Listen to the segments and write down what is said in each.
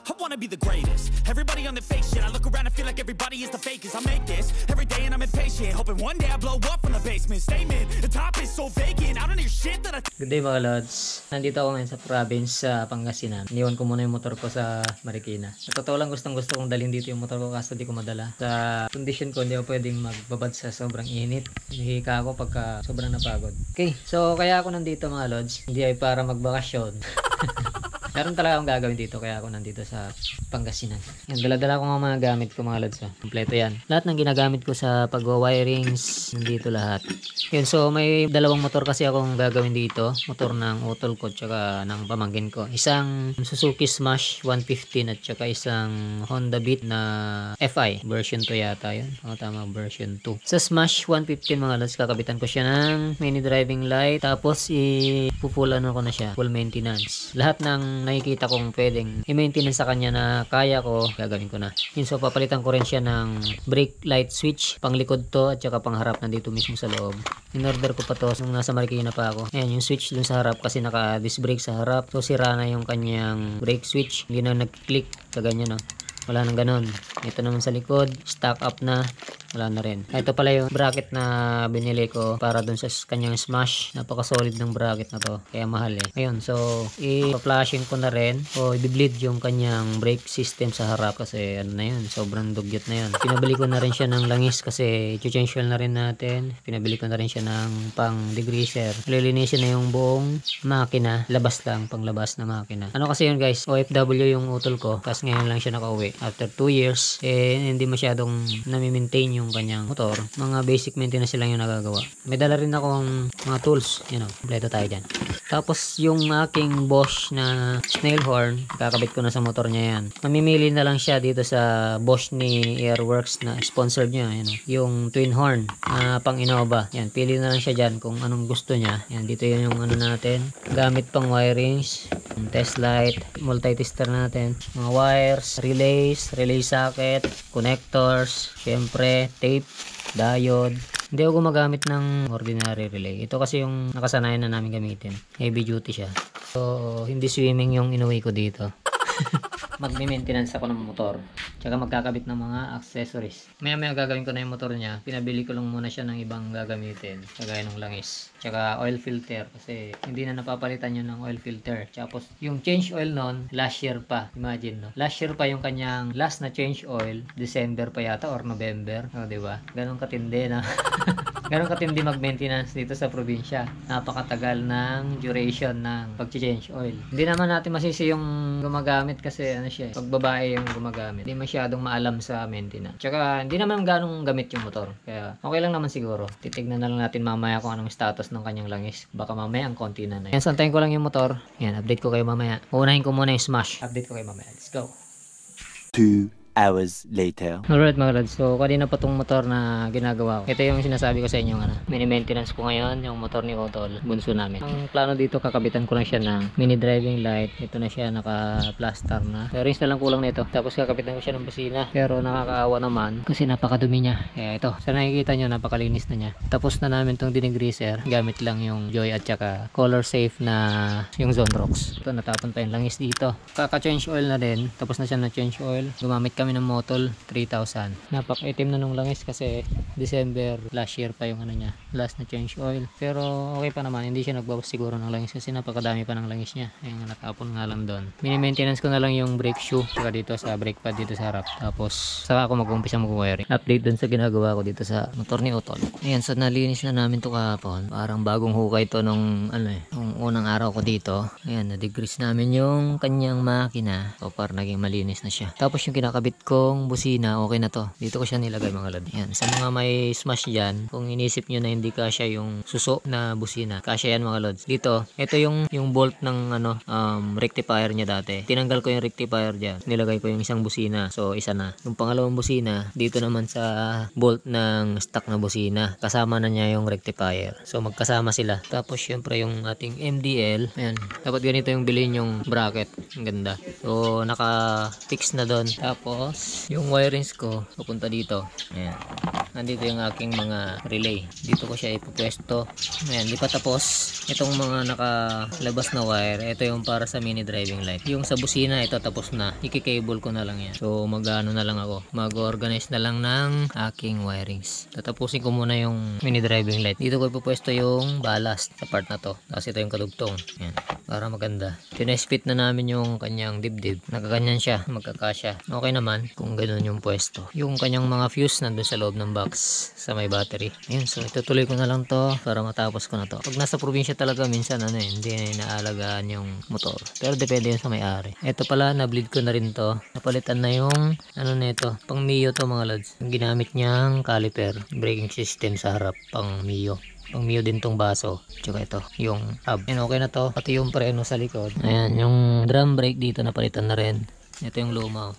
I wanna be the greatest. Everybody on the fake shit. I look around and feel like everybody is the fakest. I make this every day and I'm impatient, hoping one day I blow up from the basement. Statement, the top is so vacant. I don't hear shit that I... Good day mga lods. Nandito ako ngayon sa province sa Pangasinan. Iniwan ko muna yung motor ko sa Marikina. Sa totoo lang gustong gusto kong dalhin dito yung motor ko kaso di ko madala. Sa condition ko hindi ako pwedeng magbabad sa sobrang init. Hihika ako pagka sobrang napagod. Okay, so kaya ako nandito mga lods. Hindi ay para magbakasyon. Meron talaga akong gagawin dito kaya ako nandito sa Pangasinan. Yan, dala-dala ko nga mga gamit ko mga lods. Kompleto yan. Lahat ng ginagamit ko sa pag-wirings, nandito lahat. Yun, so may dalawang motor kasi akong gagawin dito. Motor ng utol ko tsaka ng pamangkin ko. Isang Suzuki Smash 115 at tsaka isang Honda Beat na FI. Version 2 yata yun. O tama, version 2. Sa Smash 115 mga lods, kakabitan ko siya ng mini driving light. Tapos ipupulan ko na siya. Full maintenance. Lahat ng nakikita kong pwedeng i-maintenance sa kanya na kaya ko, gagawin ko na. Yun, so papalitan ko rin siya ng brake light switch. Panglikod to at saka pangharap nandito mismo sa loob. In-order ko pa to nung nasa Marikina pa ako. Ayan, yung switch dun sa harap kasi naka-disc brake sa harap. So sira na yung kanyang brake switch. Hindi na nag-click. Sa ganyan, no? Wala nang ganon. Ito naman sa likod, stock up na. Wala na rin. Ito pala yung bracket na binili ko para dun sa kanyang Smash. Napaka-solid ng bracket na to. Kaya mahal eh. Ayun, so i-flashing ko na rin. O i-bleed yung kanyang brake system sa harap kasi ano na yun, sobrang dugyot na yun. Pinabili ko na rin siya ng langis kasi i-change oil na rin natin. Pinabili ko na rin siya ng pang degreaser. Lilinisin na yung buong makina. Labas lang, pang labas na makina. Ano kasi yun guys, OFW yung utol ko. Kasi ngayon lang siya nakauwi. After 2 years, hindi masyadong nami-maintain yung kanyang motor. Mga basic maintenance lang yung nagagawa. May dala rin akong mga tools. You know, kompleto tayo dyan. Tapos yung aking Bosch na snail horn, kakabit ko na sa motor niya yan. Mamimili na lang siya dito sa Bosch ni Airworks na sponsored niya. You know, yung twin horn pang Innova. Yan, pili na lang siya dyan kung anong gusto niya. Yan, dito yun yung ano natin. Gamit pang wirings, test light, multi-tester natin, mga wires, relay socket, connectors, syempre, tape, diode. Hindi ako gumagamit ng ordinary relay. Ito kasi yung nakasanayan na namin gamitin. Heavy duty siya. So, hindi swimming yung inuwi ko dito. Magme-maintenance ako ng motor. Tsaka magkakabit ng mga accessories. Maya gagawin ko na yung motor niya. Pinabili ko lang muna siya ng ibang gagamitin. Kagaya ng langis. Tsaka oil filter. Kasi hindi na napapalitan yun ng oil filter. Tapos yung change oil nun, last year pa. Imagine, no? Last year pa yung kanyang last na change oil. December pa yata or November. O, diba? Ganun katindi na. Ganun katindi mag-maintenance dito sa probinsya. Napakatagal ng duration ng pag-change oil. Hindi naman natin masisi yung gumagamit kasi ano siya, pag babae yung gumagamit. Hindi masyadong maalam sa maintenance. Tsaka hindi naman ganong gamit yung motor. Kaya okay lang naman siguro. Titignan na lang natin mamaya kung anong status ng kanyang langis. Baka mamaya ang konti na na. Yan, santayin ko lang yung motor. Yan, update ko kayo mamaya. Uunahin ko muna yung Smash. Update ko kayo mamaya. Let's go. 2 hours later. Alright mga lads, so kanina pa tong motor na ginagawa ko. Ito yung sinasabi ko sa inyo, mini-maintenance ko ngayon yung motor ni Otol, bunso namin. Ang plano dito, kakabitan ko lang siya ng mini driving light. Ito na siya, naka-plaster na. Rings na lang kulang nito. Tapos kakabitan ko siya ng busina. Pero nakakaawa naman kasi napakadumi niya. Kaya ito, sa nakikita nyo, napakalinis na niya. Tapos na namin tong dinigreaser. Gamit lang yung Joy at saka color safe na yung Zonrox. Ito, natapon pa yung langis dito. Kaka-change oil na din. Tapos na siya na change oil. Gumamit kami ng Motol 3000. Napaka-itim na nung langis kasi December last year pa yung ano niya, last na change oil. Pero okay pa naman, hindi siya nagbawas siguro ng langis kasi napakadami pa ng langis niya. Ayun, natapon nga lang doon. Mini-maintenance ko na lang yung brake shoe saka dito sa brake pad dito sa harap. Tapos saka ako mag-umpisa mag-wiring. Update dun sa ginagawa ko dito sa motor ni Otol. Ayan, so nalinis na namin to kahapon. Parang bagong hukay to nung nung unang araw ko dito. Ayan, na-degrease namin yung kanyang makina. So parang naging malinis na siya. Tapos yung kinakabit kong busina, okay na to. Dito ko siya nilagay mga lad. Yan, sa mga may Smash dyan, kung inisip nyo na hindi kasya yung suso na busina, kasya yan mga lods. Dito, ito yung bolt ng rectifier niya dati. Tinanggal ko yung rectifier dyan. Nilagay ko yung isang busina. So, isa na. Yung pangalawang busina, dito naman sa bolt ng stock na busina. Kasama na niya yung rectifier. So, magkasama sila. Tapos, syempre, yung ating MDL. Ayan. Dapat ganito yung bilhin yung bracket. Ang ganda. So, naka-fix na doon. Tapos, yung wirings ko, pupunta dito. Ayan. nandito yung aking mga relay. Dito ko siya ipupwesto. Ayan, di pa tapos. Itong mga nakalabas na wire, ito yung para sa mini driving light. Yung sa busina, ito tapos na. Iki-cable ko na lang yan. So mag-ano na lang ako. Mag-organize na lang ng aking wirings. Tatapusin ko muna yung mini driving light. Dito ko ipupwesto yung ballast sa part na to. Tapos ito yung kadugtong. Ayan, para maganda. Tinespit na namin yung kanyang dibdib. Nakaganyan siya, magkakasya. Okay naman kung ganun yung pwesto. Yung kanyang mga fuse nandun sa loob ng box sa may battery. Ayun, so itutuloy ko na lang to para matapos ko na to. Pag nasa probinsya talaga minsan hindi na inaalagaan yung motor. Pero depende yun sa may-ari. Ito pala, na-bleed ko na rin to. Napalitan na yung nito, pang Mio to mga lads. Yung ginamit niyang caliper, braking system sa harap, pang Mio. Pang Mio din tong baso. Tsaka ito, yung hub. Yan, okay na to. Pati yung preno sa likod. Ayan, yung drum brake dito napalitan na rin. Ito yung luma.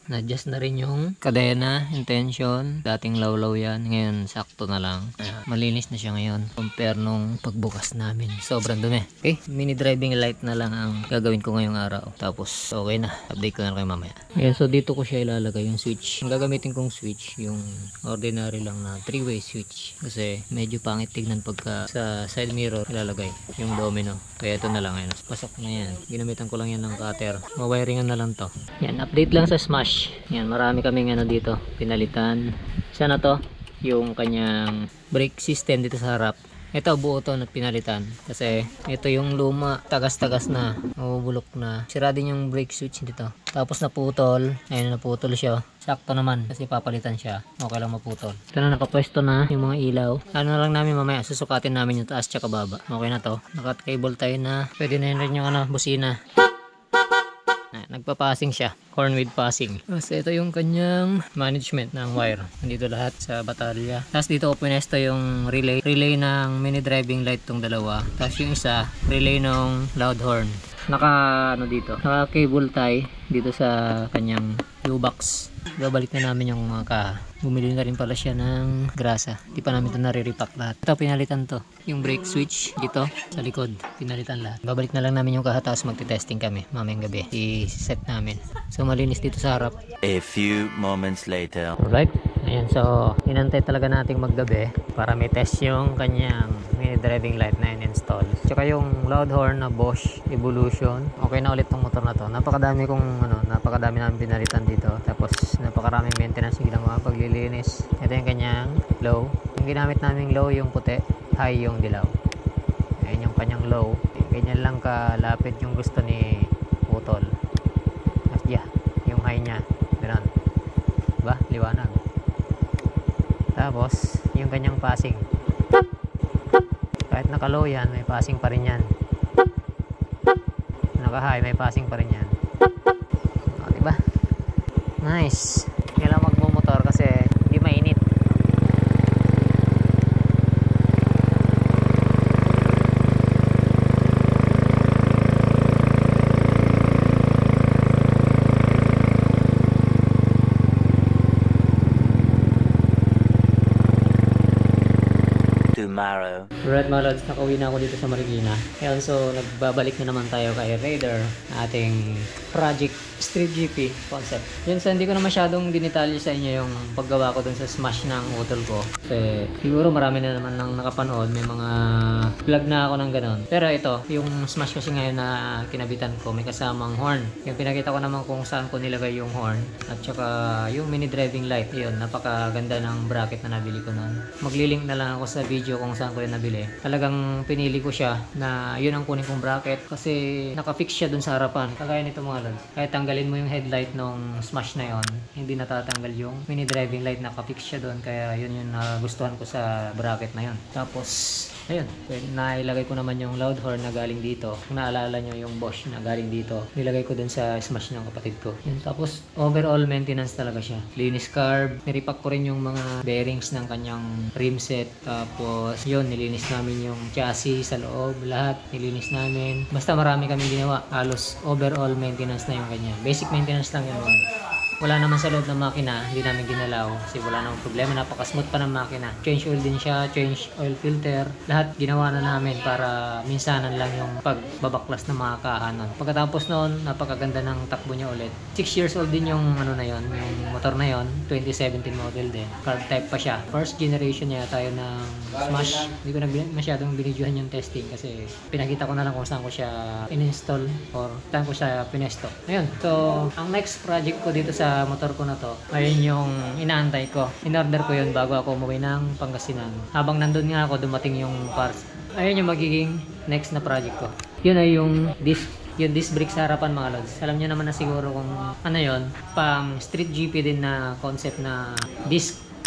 Na-adjust na rin yung kadena, intention. Dating lawlaw yan. Ngayon, sakto na lang. Malinis na siya ngayon. Compare nung pagbukas namin. Sobrang dumi. Okay, mini driving light na lang ang gagawin ko ngayong araw. Tapos, okay na. Update ko na kayo mamaya. Ayan, so dito ko siya ilalagay yung switch. Ang gagamitin kong switch, yung ordinary lang na 3-way switch. Kasi medyo pangit tignan pagka sa side mirror ilalagay yung domino. Kaya ito na lang. Ayan, pasok na yan. Ginamitan ko lang yan ng cutter. Mawiringan na lang to. Yan, update lang sa Smash. Yan, marami kaming dito pinalitan. Sana to yung kanyang brake system dito sa harap. Ito buo to na pinalitan kasi ito yung luma, tagas-tagas na, mabubulok na. Sira din yung brake switch dito. Tapos naputol. Ayun, naputol siya. Sakto naman kasi papalitan siya. Okay lang maputol. Ito na, nakapwesto na yung mga ilaw. Ano lang namin mamaya, susukatin namin yung taas tsaka baba. Okay na to. Naka-cable tayo na. Pwede na yun rin yung busina. Nagpa-passing siya, horn with passing. Kasi ito yung kanyang management ng wire. Nandito lahat sa batalya. Tapos dito ko pinesto yung relay ng mini driving light tong dalawa. Tapos yung isa, relay ng loud horn. Naka cable tie dito sa kanyang U-box. Babalik na namin yung kaha. Bumili na rin pala siya ng grasa. Di pa namin ito nare-repack lahat. Ito, pinalitan to. Yung brake switch dito sa likod, pinalitan lahat. Babalik na lang namin yung kaha, tapos magte-testing kami mamayang gabi. I-set namin. So malinis dito sa harap. A few moments later. Alright. Ayan, so inantay talaga nating maggabi para may test yung kanyang mini driving light na in-install. Tsaka yung loud horn na Bosch Evolution. Okay na ulit tong motor na to. Napakadami namin pinalitan dito. Tapos napakaraming maintenance yung ginawa paglilinis. Ito yung kanyang low. Yung ginamit naming low yung puti, high yung dilaw. Ayan yung kanyang low. Ganyan lang kalapit yung gusto ni Putol. At yeah, yung high niya. Ganun. Diba? Liwanag. Tapos, yung kanyang passing. Kahit naka-low yan, may passing pa rin yan. Naka-high, may passing pa rin yan. O, diba? Nice. Kailangan magmumotor kasi hindi mainit. Tomorrow. Alright mga lods, nakauwi na ako dito sa Marikina. Ngayon, so nagbabalik na naman tayo kay Raider, ating project Street GP concept. Yun, so hindi ko na masyadong dinitalye sa inyo yung paggawa ko dun sa Smash ng utol ko. Kasi siguro marami na naman nang nakapanood, may mga vlog na ako ng ganon. Pero ito, yung Smash kasi ngayon na kinabitan ko, may kasamang horn. Yung pinakita ko naman kung saan ko nilagay yung horn. At saka yung mini driving light. Yun, napakaganda ng bracket na nabili ko nun. Maglilink na lang ako sa video kung saan ko yun nabili. Talagang pinili ko siya na yun ang kunin kong bracket kasi nakafix siya dun sa harapan. Kagaya nito mga lods. Kahit tanggalin mo yung headlight nung Smash na yon, hindi natatanggal yung mini driving light, nakafix siya dun. Kaya yun yung nagustuhan ko sa bracket na yon. Tapos ayun, nailagay ko naman yung loud horn na galing dito. Kung naalala nyo yung Bosch na galing dito, nilagay ko dun sa Smash ng kapatid ko. Yun. Tapos overall maintenance talaga siya. Linis carb, niripack ko rin yung mga bearings ng kanyang rim set. Tapos yun, nilinis namin yung chassis sa loob, lahat nilinis namin. Basta marami kami ginawa. Halos overall maintenance na yung kanya. Basic maintenance lang yun. wala naman sa loob ng makina, hindi namin ginalaw kasi wala namang problema, napaka-smooth pa ng makina. Change oil din siya, change oil filter, lahat ginawa na namin para minsanan lang yung pagbabaklas ng mga kahanon. Pagkatapos noon, napakaganda ng takbo niya ulit. 6 years old din yung ano na yon, yung motor na yon, 2017 model din. Carb type pa siya. First generation niya tayo ng Smash. Hindi ko na masyadong binidyohan yung testing kasi pinakita ko na lang kung saan ko siya in-install or saan ko siya pinesto. Ayun. So, ang next project ko dito sa motor ko na to, ayun yung inaantay ko. In-order ko yun bago ako umuwi ng Pangasinan. Habang nandun nga ako, dumating yung parts. Ayun yung magiging next na project ko. Yun ay yung disc brake sa harapan mga lods. Alam nyo naman na siguro kung ano yon, pang street GP din na concept na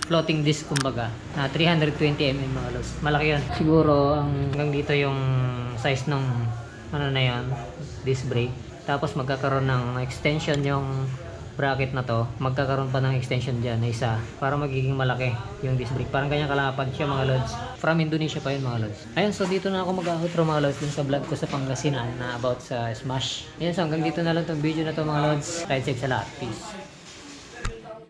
floating disc kumbaga, na 320mm mga lods. Malaki yun. Siguro hanggang dito yung size ng ano na yun, disc brake. Tapos magkakaroon ng extension yung bracket na to, magkakaroon pa ng extension dyan na isa para magiging malaki yung disc brake. Parang ganyan kalapad siya mga lods. From Indonesia pa yun mga lods. Ayun, so dito na ako mag-outro mga lods dun sa vlog ko sa Pangasinan na about sa Smash. Ayun, so hanggang dito na lang tong video na to mga lods. Ride safe sa lahat. Peace.